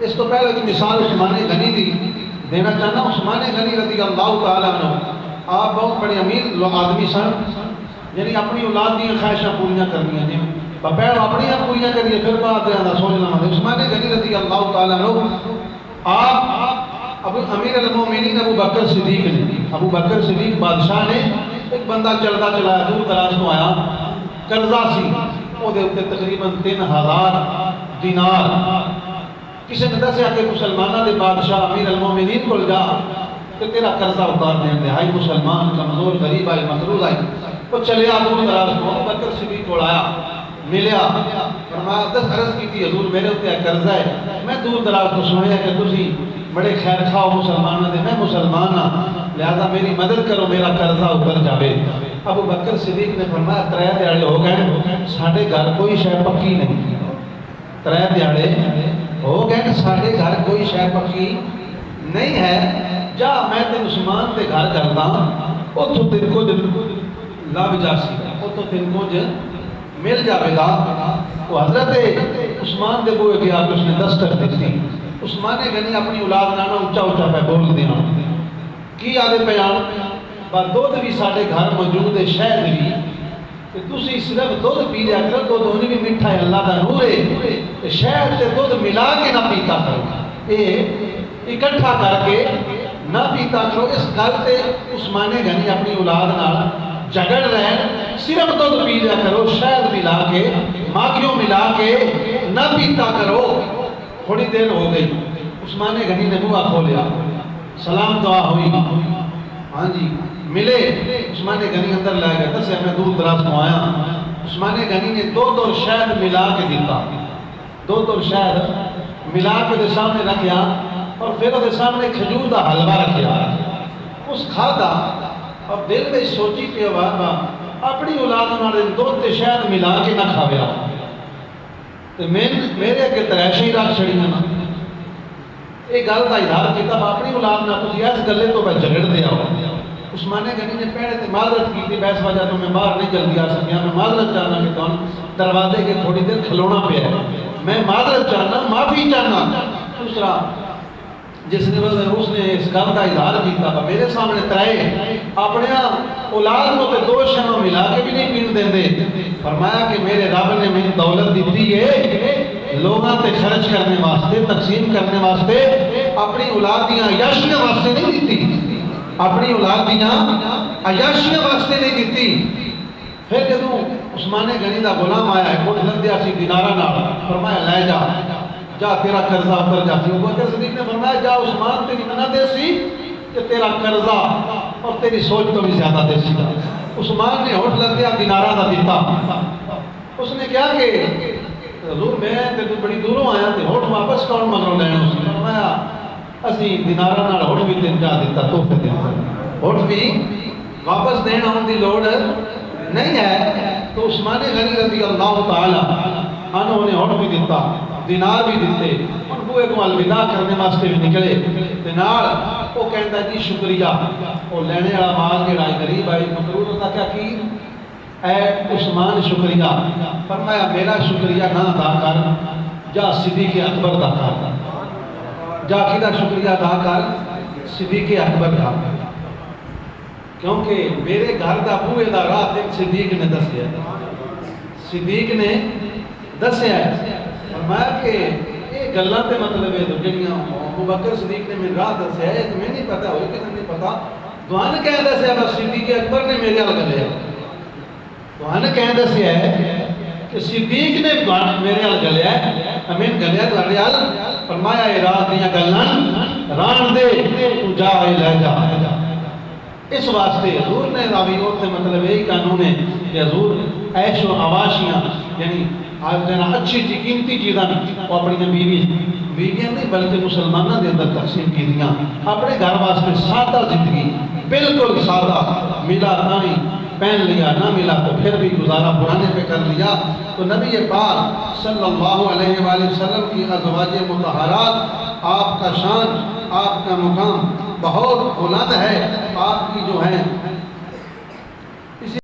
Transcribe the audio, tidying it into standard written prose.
اس تو پہلے کی مثال عثمان غنی دی دینا چاہنا. عثمان غنی رضی اللہ تعالیٰ عنہ آپ بہت بڑے امیر آدمی سن، یعنی اپنی اولاد دی خواہشاں پوریاں کرنیاں نے، پہلے اپنی پوریاں کریے پھر بعد میں سوچنا ہے. عثمان غنی رضی اللہ تعالیٰ عنہ آپ امیر المومنین ابو بکر صدیق نے، ابو بکر صدیق بادشاہ نے ایک بندہ چلتا چلایا دور دراز تو آیا، قرضہ سی وہ تقریباً 3000 دینار. کسی نے دسیا کہ مسلمانوں کے بادشاہ امیر المومنین کو جا کہ تیرا قرضہ اتار دیں دے. آئی مسلمان کمزور غریب آئی مقروض آئی، وہ چلے آ دور دراز کو ابو بکر صدیق کو آیا، ملیا، فرمایا دس عرض کی تھی حضور میرے اتنے قرضہ ہے، میں دور دراز کو سنیا کہ تسی بڑے خیر کھاؤ مسلمانوں دے، میں مسلمان ہاں لہذا میری مدد کرو میرا قرضہ اتر جاوے. ابو بکر صدیق نے فرمایا 3 دیہڑے ہو گئے ساڈے گھر کوئی شے پکی نہیں. 3 دیہڑے ہو گئے ساڈے گھر کوئی شے پکی نہیں ہے، جا میں تے عثمان تے گھر کردا اتوں تین کچھ لب جاسی، اتوں تین کچھ مل جاوے گا. تو حضرت عثمان دے بوئے گیا کہ اس نے دستک دیتی. عثمان غنی اپنی اولاد نانا اونچا اونچا پہ بول دیا کی آدھے پیان با دودھ بھی ساڑھے گھر موجود ہے شہد بھی کہ تسی صرف دودھ پی لیا کرو، دودھ ہونی بھی میٹھا ہے اللہ دا نور ہے، شہد تے دودھ ملا کے نہ پیتا کرو، اکٹھا کر کے نہ پیتا کرو. اس گل تے عثمان غنی اپنی اولاد نال جگڑ رہے، صرف دودھ پی لیا کرو، شہد ملا کے ماکھیوں ملا کے نہ پیتا کرو. تھوڑی دیر ہو گئی، عثمان غنی نے منہ کھولیا، سلام دعا ہوئی، ہاں جی ملے. عثمان غنی اندر لے گئے، دسے میں دور دراز کو آیا. عثمان غنی نے 2 شہد ملا کے دیتا، 2 شہد ملا کے دے سامنے رکھیا اور پھر دے سامنے کھجور دا حلوہ رکھیا. اس کھادا اور دل میں سوچی پہ اپنی اولاد نے 2 شہد ملا کے نہ کھاویا میرے کے تریشی رکھ چھڑی نا. ایک گل کا اظہار کیتا اپنی اولاد نہ تسی اس گلے تو میں جھگڑ دیا. عثمان غنی نے پہلے تے معذرت کی تھی، بیس وجہ تو میں باہر نہیں جلدی آ سکیا، میں معذرت چاہنا کہ تم دروازے کے تھوڑی دیر کھلونا پہ ہے، میں معذرت چاہنا معافی چاہنا. دوسرا جس نے اس نے اس گل کا اظہار کیتا میرے سامنے ترائے اپنے اولاد کو تے 2 شمع ملا کے بھی نہیں پین دیں دے. فرمایا کہ میرے رب نے مجھے دولت دیتی ہے لوگاں تے خرچ کرنے واسطے، تقسیم کرنے واسطے، اپنی اولاد دیاں عیاشیاں واسطے نہیں دیتی، اپنی اولاد دیاں عیاشیاں واسطے نہیں دیتی. پھر جدوں عثمان غنی دا غلام آیا ہے کچھ لندیا سی دینارہ نال، فرمایا لے جا جا تیرا قرضہ اتر جاتی. ابو بکر صدیق نے فرمایا جا عثمان تیری منع دے سی کہ تیرا قرضہ اور تیری سوچ تو بھی زیادہ دے سی. عثمان نے ہوٹ لندیا دینارہ دا دیتا. اس نے کیا کہ حضور میں تے تو بڑی دوروں آیا تے ہوٹ واپس کون مگروں لینا. اس نے فرمایا اسی دینارہ نال ہوٹ بھی تین جا دیتا تحفے دے ہوٹ بھی واپس دینا ہوں دی لوڑ نہیں ہے. تو عثمان غنی رضی اللہ تعالی عنہ نے ہوٹ بھی دیتا، دینار بھی دیتے، اور بوئے کو الوداع کرنے واسطے بھی نکلے. دینار وہ کہتا جی شکریہ، وہ لینے والا مال جڑا غریب آئی مقرور ہوتا کیا کی اے عثمان شکریہ. فرمایا میرا شکریہ نہ ادا کر، جا صدیق اکبر دا کر، جا کدا شکریہ ادا کر صدیق اکبر کا، کیونکہ میرے گھر دا بوئے دا راہ ایک صدیق نے دسیا، صدیق نے دسیا ہے. فرمایا کہ یہ گلاں تے مطلب ہے جڑیاں ابو بکر صدیق نے میرے راہ دسیا ہے تو میں نہیں پتا ہوئی کہ نہیں پتا دوان کہہ دسیا بس صدیق اکبر نے میرے ال گلیا، دوان کہہ دسیا ہے کہ صدیق نے میرے ال گلیا ہے، امین گلیا تواڈے ال. فرمایا اے راہ دیاں گلاں ران دے تو جا اے لے جا. اس واسطے حضور نے راویوں سے مطلب یہی قانون ہے کہ حضور عیش و عواشیاں یعنی اچھی چی قیمتی چیزاں وہ اپنی بیویاں نہیں بلکہ مسلمانوں کے اندر تقسیم کی دیا. اپنے گھر واسطے سادہ زندگی بالکل سادہ، ملا نہ پہن لیا نہ ملا تو پھر بھی گزارا پرانے پہ کر لیا. تو نبی پاک صلی اللہ علیہ وآلہ وسلم کی ازواج مطہرات، آپ کا شان، آپ کا مقام بہت بلند ہے. آپ کی جو ہے